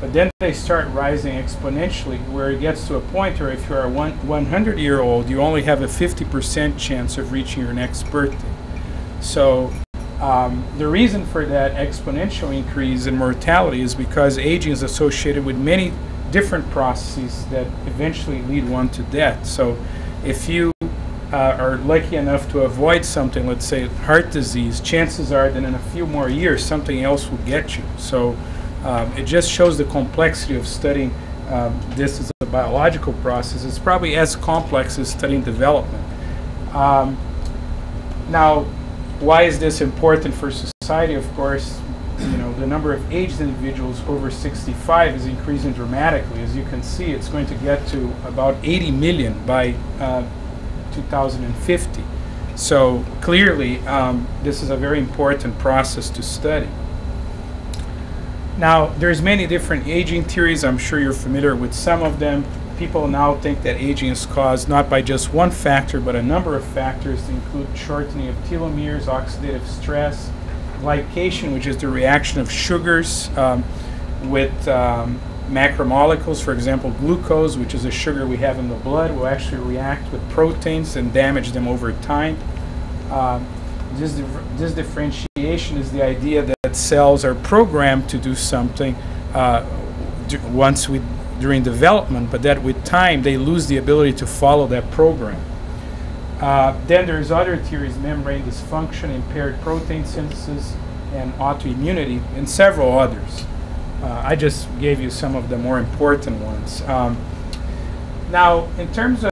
But then they start rising exponentially, where it gets to a point where if you're a 100-year-old, you only have a 50% chance of reaching your next birthday. So the reason for that exponential increase in mortality is because aging is associated with many different processes that eventually lead one to death. So if you are lucky enough to avoid something, let's say heart disease, chances are that in a few more years something else will get you. So it just shows the complexity of studying this as a biological process. It's probably as complex as studying development. Now, why is this important for society? Of course, you know, the number of aged individuals over 65 is increasing dramatically. As you can see, it's going to get to about 80 million by 2050. So clearly, this is a very important process to study. Now, there's many different aging theories. I'm sure you're familiar with some of them. People now think that aging is caused not by just one factor, but a number of factors to include shortening of telomeres, oxidative stress, glycation, which is the reaction of sugars with macromolecules. For example, glucose, which is a sugar we have in the blood, will actually react with proteins and damage them over time. This differentiation is the idea that cells are programmed to do something during development, but that with time they lose the ability to follow that program. Then there's other theories: membrane dysfunction, impaired protein synthesis, and autoimmunity, and several others. I just gave you some of the more important ones. Now, in terms